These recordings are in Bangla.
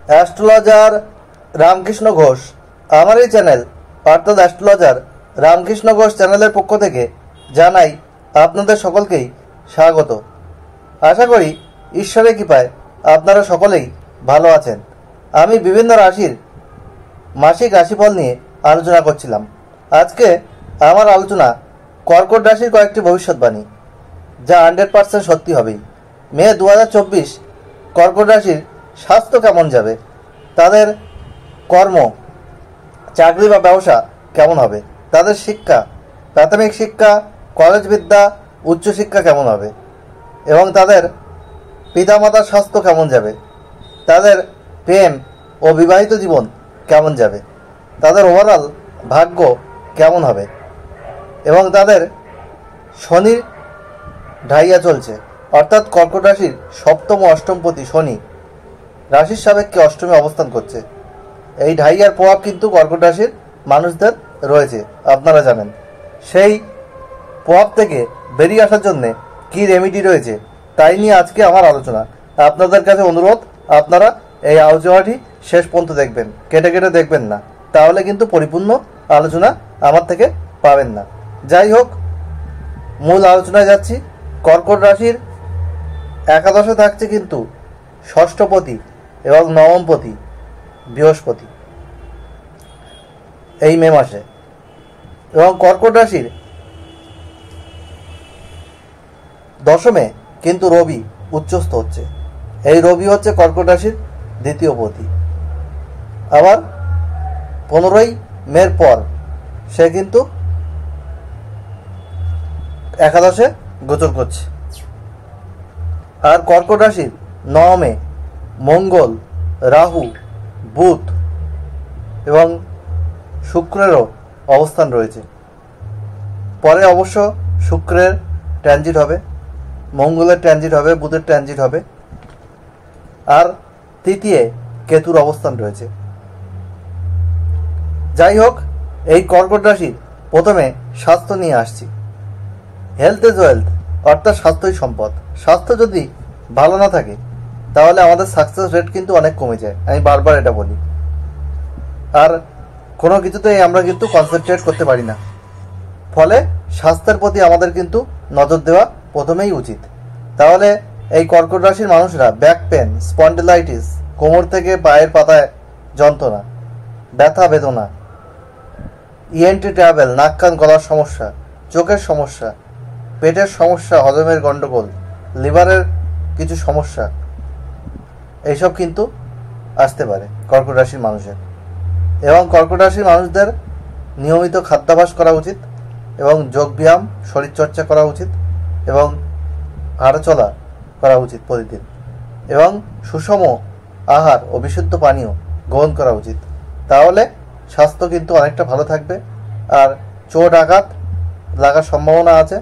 অ্যাস্ট্রোলজার রামকৃষ্ণ ঘোষ আমার এই চ্যানেল অর্থাৎ অ্যাস্ট্রোলজার রামকৃষ্ণ ঘোষ চ্যানেলের পক্ষ থেকে জানাই আপনাদের সকলকেই স্বাগত। আশা করি ঈশ্বরের কৃপায় আপনারা সকলেই ভালো আছেন। আমি বিভিন্ন রাশির মাসিক রাশিফল নিয়ে আলোচনা করছিলাম। আজকে আমার আলোচনা কর্কট রাশির কয়েকটি ভবিষ্যৎবাণী, যা 100% সত্যি হবেই। মে 2024 কর্কট রাশির স্বাস্থ্য কেমন যাবে, তাদের কর্ম, চাকরি বা ব্যবসা কেমন হবে, তাদের শিক্ষা, প্রাথমিক শিক্ষা, কলেজ বিদ্যা, উচ্চশিক্ষা কেমন হবে এবং তাদের পিতামাতার স্বাস্থ্য কেমন যাবে, তাদের প্রেম ও বিবাহিত জীবন কেমন যাবে, তাদের ওভারঅল ভাগ্য কেমন হবে এবং তাদের শনির ঢাইয়া চলছে, অর্থাৎ কর্কট রাশির সপ্তম অষ্টমপতি শনি রাশির সাপেক্ষে অষ্টমে অবস্থান করছে। এই ঢাইয়ার প্রভাব কিন্তু কর্কট রাশির মানুষদের রয়েছে, আপনারা জানেন। সেই প্রভাব থেকে বেরিয়ে আসার জন্য কী রেমিডি রয়েছে তাই নিয়ে আজকে আমার আলোচনা। আপনাদের কাছে অনুরোধ, আপনারা এই আলোচনাটি শেষ পর্যন্ত দেখবেন, কেটে কেটে দেখবেন না, তাহলে কিন্তু পরিপূর্ণ আলোচনা আমার থেকে পাবেন না। যাই হোক, মূল আলোচনায় যাচ্ছি। কর্কট রাশির একাদশে থাকছে কিন্তু ষষ্ঠপতি এবং নবমপতি বৃহস্পতি এই মে মাসে, এবং কর্কট রাশির দশমে কিন্তু রবি উচ্চস্থ হচ্ছে। এই রবি হচ্ছে কর্কট রাশির দ্বিতীয় পতি। আবার 15ই মের পর সে কিন্তু একাদশে গোচর করছে। আর কর্কট রাশির নবমে মঙ্গল, রাহু, বুধ এবং শুক্রেরও অবস্থান রয়েছে। পরে অবশ্য শুক্রের ট্রানজিট হবে, মঙ্গলের ট্রানজিট হবে, বুধের ট্রানজিট হবে, আর তৃতীয় কেতুর অবস্থান রয়েছে। যাই হোক, এই কর্কট রাশির প্রথমে স্বাস্থ্য নিয়ে আসছি। হেলথ ইজ ওয়েলথ, অর্থাৎ স্বাস্থ্যই সম্পদ। স্বাস্থ্য যদি ভালো না থাকে তাহলে আমাদের সাকসেস রেট কিন্তু অনেক কমে যায়, আমি বারবার এটা বলি। আর কোনো কিছুতেই আমরা কিন্তু কনসেন্ট্রেট করতে পারি না। ফলে স্বাস্থ্যের প্রতি আমাদের কিন্তু নজর দেওয়া প্রথমেই উচিত। তাহলে এই কর্কট রাশির মানুষরা ব্যাক পেন, স্পন্ডিলাইটিস, কোমর থেকে পায়ের পাতায় যন্ত্রণা, ব্যথা বেদনা, ইএনটি ট্রাভেল, নাক কান গলার সমস্যা, চোখের সমস্যা, পেটের সমস্যা, হজমের গণ্ডগোল, লিভারের কিছু সমস্যা, এইসব কিন্তু আসতে পারে কর্কট রাশির মানুষের। এবং কর্কট রাশির মানুষদের নিয়মিত খাদ্যাভ্যাস করা উচিত এবং যোগব্যায়াম, শরীরচর্চা করা উচিত এবং হাঁটাচলা করা উচিত প্রতিদিন, এবং সুষম আহার ও বিশুদ্ধ পানীয় গ্রহণ করা উচিত। তাহলে স্বাস্থ্য কিন্তু অনেকটা ভালো থাকবে। আর চোট আঘাত লাগার সম্ভাবনা আছে,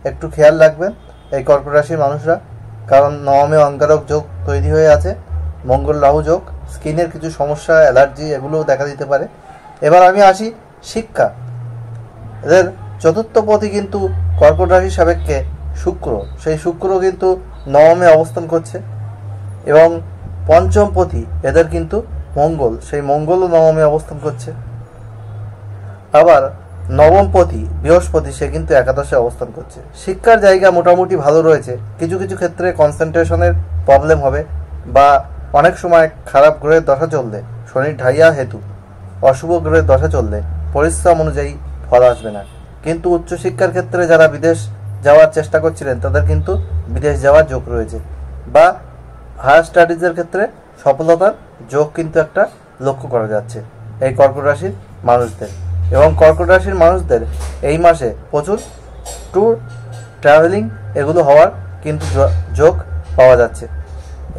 একটু খেয়াল রাখবেন এই কর্কট রাশির মানুষরা, কারণ নবমে অঙ্গারক যোগ তৈরি হয়ে আছে, মঙ্গল রাহু যোগ, স্কিনের কিছু সমস্যা, অ্যালার্জি এগুলোও দেখা দিতে পারে। এবার আমি আসি শিক্ষা। এদের চতুর্থ পতি কিন্তু কর্কট রাশির সাপেক্ষে শুক্র, সেই শুক্র কিন্তু নবমে অবস্থান করছে, এবং পঞ্চম পতি এদের কিন্তু মঙ্গল, সেই মঙ্গলও নবমে অবস্থান করছে। আবার নবম পতি বৃহস্পতি, সে কিন্তু একাদশে অবস্থান করছে। শিক্ষার জায়গা মোটামুটি ভালো রয়েছে। কিছু কিছু ক্ষেত্রে কনসেন্ট্রেশনের প্রবলেম হবে, বা অনেক সময় খারাপ গ্রহের দশা চললে, শনির ঢাইয়া হেতু অশুভ গ্রহের দশা চললে পরিশ্রম অনুযায়ী ফল আসবে না। কিন্তু উচ্চশিক্ষার ক্ষেত্রে যারা বিদেশ যাওয়ার চেষ্টা করছিলেন তাদের কিন্তু বিদেশ যাওয়ার যোগ রয়েছে, বা হায়ার স্টাডিজের ক্ষেত্রে সফলতার যোগ কিন্তু একটা লক্ষ্য করা যাচ্ছে এই কর্কট রাশির মানুষদের। এবং কর্কট রাশির মানুষদের এই মাসে প্রচুর ট্যুর, ট্রাভেলিং এগুলো হওয়ার কিন্তু যোগ পাওয়া যাচ্ছে।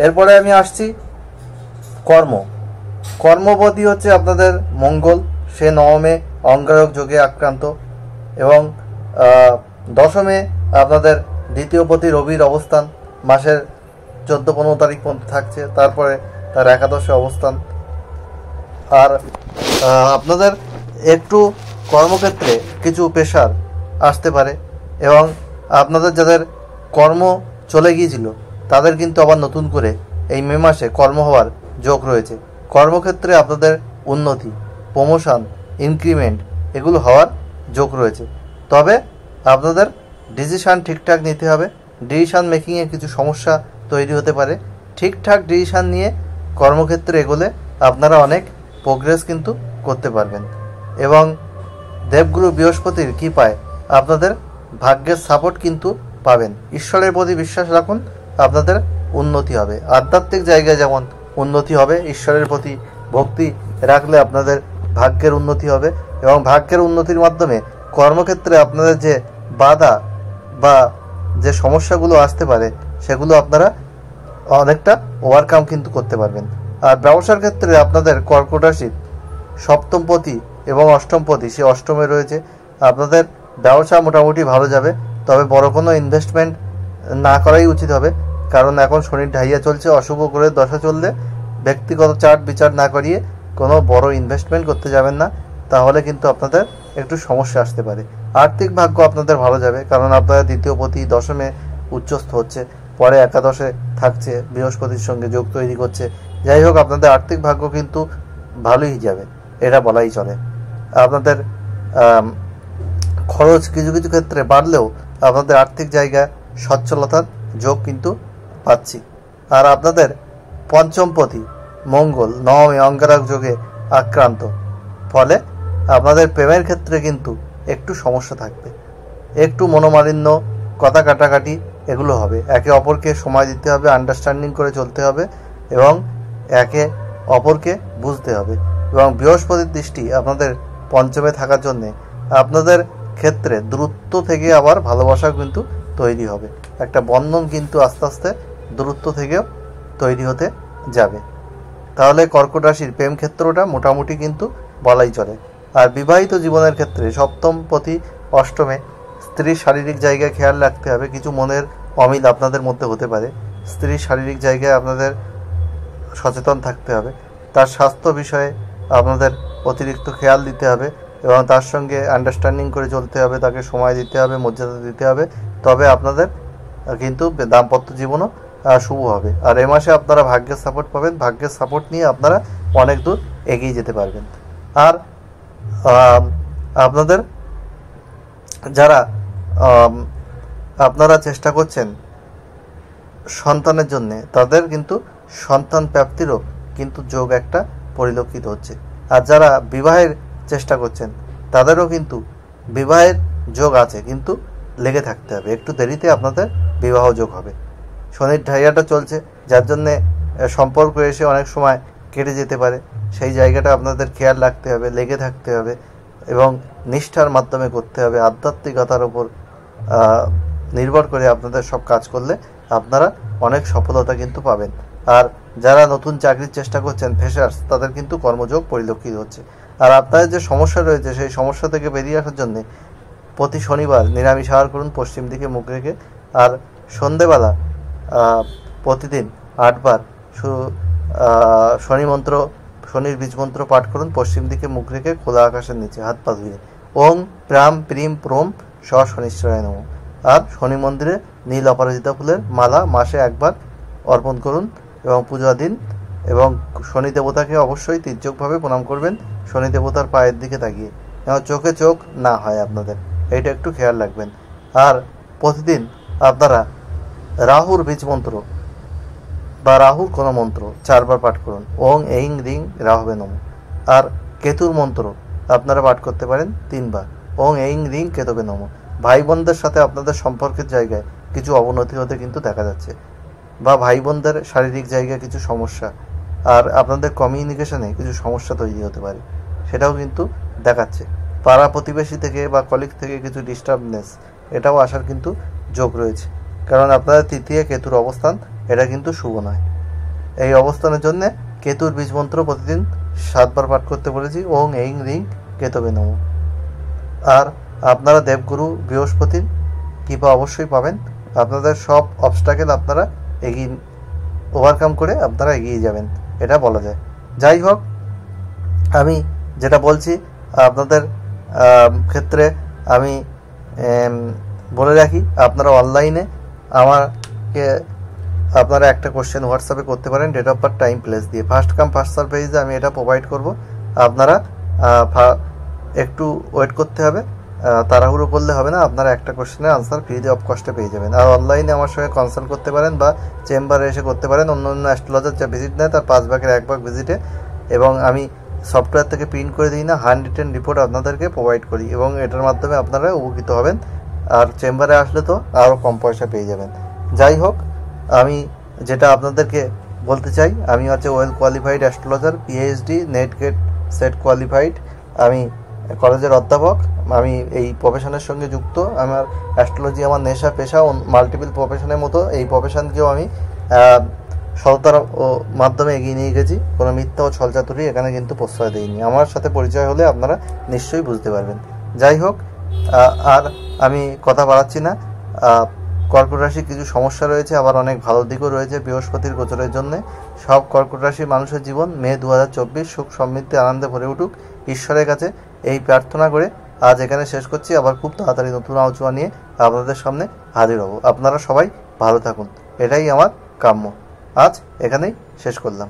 এরপরে আমি আসছি কর্মপতি হচ্ছে আপনাদের মঙ্গল, সে নবমে অঙ্গারক যোগে আক্রান্ত, এবং দশমে আপনাদের দ্বিতীয় পতি রবির অবস্থান মাসের 14-15 তারিখ পর্যন্ত থাকছে, তারপরে তার একাদশে অবস্থান। আর আপনাদের একটু কর্মক্ষেত্রে কিছু প্রেশার আসতে পারে, এবং আপনাদের যাদের কর্ম চলে গিয়েছিল তাদের কিন্তু আবার নতুন করে এই মে মাসে কর্ম হওয়ার যোগ রয়েছে। কর্মক্ষেত্রে আপনাদের উন্নতি, প্রমোশন, ইনক্রিমেন্ট এগুলো হওয়ার যোগ রয়েছে। তবে আপনাদের ডিসিশান ঠিকঠাক নিতে হবে। ডিসিশান মেকিংয়ে কিছু সমস্যা তৈরি হতে পারে। ঠিকঠাক ডিসিশান নিয়ে কর্মক্ষেত্রে এগোলে আপনারা অনেক প্রোগ্রেস কিন্তু করতে পারবেন। এবং দেবগুরু বৃহস্পতির কৃপায় আপনাদের ভাগ্যের সাপোর্ট কিন্তু পাবেন। ঈশ্বরের প্রতি বিশ্বাস রাখুন, আপনাদের উন্নতি হবে। আধ্যাত্মিক জায়গায় যেমন উন্নতি হবে, ঈশ্বরের প্রতি ভক্তি রাখলে আপনাদের ভাগ্যের উন্নতি হবে। এবং ভাগ্যের উন্নতির মাধ্যমে কর্মক্ষেত্রে আপনাদের যে বাধা বা যে সমস্যাগুলো আসতে পারে সেগুলো আপনারা অনেকটা ওভারকাম কিন্তু করতে পারবেন। আর ব্যবসার ক্ষেত্রে আপনাদের কর্কট রাশির সপ্তমপতি এবং অষ্টমপতি, সে অষ্টমে রয়েছে। আপনাদের ব্যবসা মোটামুটি ভালো যাবে, তবে বড় কোনো ইনভেস্টমেন্ট না করাই উচিত হবে, কারণ এখন শনির ঢাইয়া চলছে। অশুভ করে দশা চললে ব্যক্তিগত চার্ট বিচার না করিয়ে কোনো বড় ইনভেস্টমেন্ট করতে যাবেন না, তাহলে কিন্তু আপনাদের একটু সমস্যা আসতে পারে। আর্থিক ভাগ্য আপনাদের ভালো যাবে, কারণ আপনাদের দ্বিতীয় পতি দশমে উচ্চস্থ হচ্ছে, পরে একাদশে থাকছে, বৃহস্পতির সঙ্গে যোগ তৈরি করছে। যাই হোক, আপনাদের আর্থিক ভাগ্য কিন্তু ভালোই যাবে, এটা বলাই চলে। আপনাদের খরচ কিছু কিছু ক্ষেত্রে বাড়লেও আপনাদের আর্থিক জায়গায় সচ্ছলতার যোগ কিন্তু পাচ্ছি। আর আপনাদের পঞ্চমপতি মঙ্গল নবমে অঙ্গারক যোগে আক্রান্ত, ফলে আপনাদের প্রেমের ক্ষেত্রে কিন্তু একটু সমস্যা থাকবে, একটু মনোমালিন্য, কথা কাটাকাটি এগুলো হবে। একে অপরকে সময় দিতে হবে, আন্ডারস্ট্যান্ডিং করে চলতে হবে এবং একে অপরকে বুঝতে হবে। এবং বৃহস্পতির দৃষ্টি আপনাদের পঞ্চমে থাকার জন্যে আপনাদের ক্ষেত্রে দূরত্ব থেকে আবার ভালোবাসা কিন্তু তৈরি হবে। একটা বন্ধন কিন্তু আস্তে আস্তে দূরত্ব থেকেও তৈরি হতে যাবে। তাহলে কর্কট রাশির প্রেম ক্ষেত্রটা মোটামুটি কিন্তু বলাই চলে। আর বিবাহিত জীবনের ক্ষেত্রে সপ্তমপতি অষ্টমে স্ত্রীর শারীরিক জায়গায় খেয়াল রাখতে হবে। কিছু মনের অমিল আপনাদের মধ্যে হতে পারে, স্ত্রীর শারীরিক জায়গায় আপনাদের সচেতন থাকতে হবে। তার স্বাস্থ্য বিষয়ে আপনাদের অতিরিক্ত খেয়াল দিতে হবে এবং তার সঙ্গে আন্ডারস্ট্যান্ডিং করে চলতে হবে, তাকে সময় দিতে হবে, মর্যাদা দিতে হবে, তবে আপনাদের কিন্তু দাম্পত্য জীবনও শুভ হবে। আর এ মাসে আপনারা ভাগ্যের সাপোর্ট পাবেন, ভাগ্যের সাপোর্ট নিয়ে আপনারা অনেক দূর এগিয়ে যেতে পারবেন। আর আপনাদের যারা আপনারা চেষ্টা করছেন সন্তানের জন্যে, তাদের কিন্তু সন্তান প্রাপ্তিরও কিন্তু যোগ একটা পরিলক্ষিত হচ্ছে। আর যারা বিবাহের চেষ্টা করছেন তাদেরও কিন্তু বিবাহের যোগ আছে, কিন্তু লেগে থাকতে হবে, একটু দেরিতে আপনাদের বিবাহ যোগ হবে। শনির ঢাইয়াটা চলছে, যার জন্যে সম্পর্ক এসে অনেক সময় কেটে যেতে পারে। সেই জায়গাটা আপনাদের খেয়াল রাখতে হবে, লেগে থাকতে হবে এবং নিষ্ঠার মাধ্যমে করতে হবে। আধ্যাত্মিকতার উপর নির্ভর করে আপনাদের সব কাজ করলে আপনারা অনেক সফলতা কিন্তু পাবেন। আর যারা নতুন চাকরির চেষ্টা করছেন ফ্রেশার্স, তাদের কিন্তু কর্মযোগ পরিলক্ষিত হচ্ছে। আর আপনাদের যে সমস্যা রয়েছে সেই সমস্যা থেকে বেরিয়ে আসার জন্যে প্রতি শনিবার নিরামিষ আহার করুন পশ্চিম দিকে মুখ রেখে। আর সন্ধেবেলা প্রতিদিন 8 বার শনি মন্ত্র, শনির বীজ মন্ত্র পাঠ করুন পশ্চিম দিকে মুখ রেখে, খোলা আকাশের নিচে হাত পা ধুয়ে। ওং প্রাম প্রিম প্রোম স শনিশ্চরায় নমঃ। আর শনি মন্দিরে নীল অপরাজিতা ফুলের মালা মাসে 1 বার অর্পণ করুন এবং পূজা দিন। এবং শনি দেবতাকে অবশ্যই তির্যকভাবে প্রণাম করবেন, শনি দেবতার পায়ের দিকে তাকিয়ে, যেন চোখে চোখ না হয় আপনাদের, এইটা একটু খেয়াল রাখবেন। আর প্রতিদিন আপনারা রাহুর বীজ মন্ত্র বা রাহুর কোনো মন্ত্র 4 বার পাঠ করুন, ওং এইং রিং রাহবে নমঃ। আর কেতুর মন্ত্র আপনারা পাঠ করতে পারেন 3 বার, ওং এইং রিং কেতবে নমঃ। ভাই বোনদের সাথে আপনাদের সম্পর্কের জায়গায় কিছু অবনতি হতে কিন্তু দেখা যাচ্ছে, বা ভাই বোনদের শারীরিক জায়গায় কিছু সমস্যা, আর আপনাদের কমিউনিকেশনে কিছু সমস্যা তৈরি হতে পারে, সেটাও কিন্তু দেখাচ্ছে। পাড়া প্রতিবেশী থেকে বা কলিগ থেকে কিছু ডিস্টার্বনেস, এটাও আসার কিন্তু যোগ রয়েছে, কারণ আপনাদের তৃতীয় কেতুর অবস্থান, এটা কিন্তু শুভ নয়। এই অবস্থানের জন্য কেতুর বীজ মন্ত্র প্রতিদিন 7 বার পাঠ করতে বলেছি, ওং এইং রিং কেতবে নমঃ। আর আপনারা দেবগুরু বৃহস্পতির কৃপা অবশ্যই পাবেন, আপনাদের সব অবস্টাকেল আপনারা ওভারকাম করে আপনারা এগিয়ে যাবেন, এটা বলা যায়। যাই হোক, আমি যেটা বলছি আপনাদের ক্ষেত্রে আমি বলে রাখি, আপনারা অনলাইনে আমাকে আপনারা একটা কোশ্চেন হোয়াটসঅ্যাপে করতে পারেন date of birth, time, place দিয়ে। ফার্স্ট কাম ফার্স্ট সার্ভ বেসিসে আমি এটা প্রোভাইড করব। আপনারা একটু ওয়েট করতে হবে, তাড়াহুড়ো করলে হবে না। আপনারা একটা কোশ্চেনের আনসার ফ্রিতে অফ কস্টে পেয়ে যাবেন। আর অনলাইনে আমার সঙ্গে কনসাল্ট করতে পারেন বা চেম্বারে এসে করতে পারেন। অন্য অন্য অ্যাস্ট্রোলজার যা ভিজিট নেয় তার 5 ভাগের 1 ভাগ ভিজিটে, এবং আমি সফটওয়্যার থেকে প্রিন্ট করে দিই না, হ্যান্ড রিটেন রিপোর্ট আপনাদেরকে প্রোভাইড করি, এবং এটার মাধ্যমে আপনারা উপকৃত হবেন। আর চেম্বারে আসলে তো আরও কম পয়সা পেয়ে যাবেন। যাই হোক, আমি যেটা আপনাদেরকে বলতে চাই, আমি হচ্ছে well qualified astrologer, PhD, net get set qualified. আমি কলেজের অধ্যাপক, আমি এই প্রফেশনের সঙ্গে যুক্ত। আমার অ্যাস্ট্রোলজি আমার নেশা, পেশা, মাল্টিপল প্রফেশনের মতো এই প্রফেশনকেও আমি সততার মাধ্যমে এগিয়ে নিয়ে গেছি। কোনো মিথ্যা ও ছলচাতুরি এখানে কিন্তু প্রশ্রয় দেয়নি। আমার সাথে পরিচয় হলে আপনারা নিশ্চয়ই বুঝতে পারবেন। যাই হোক, আর আমি কথা বাড়াচ্ছি না। কর্কট রাশির কিছু সমস্যা রয়েছে, আবার অনেক ভালো দিকও রয়েছে বৃহস্পতির গোচরের জন্য। সব কর্কট রাশির মানুষের জীবন মে 2024 সুখ সমৃদ্ধি আনন্দে ভরে উঠুক ঈশ্বরের কাছে এই প্রার্থনা করে আজ এখানে শেষ করছি। আবার খুব তাড়াতাড়ি নতুন আলোচনা নিয়ে আপনাদের সামনে হাজির হব। আপনারা সবাই ভালো থাকুন, এটাই আমার কাম্য। আজ এখানেই শেষ করলাম।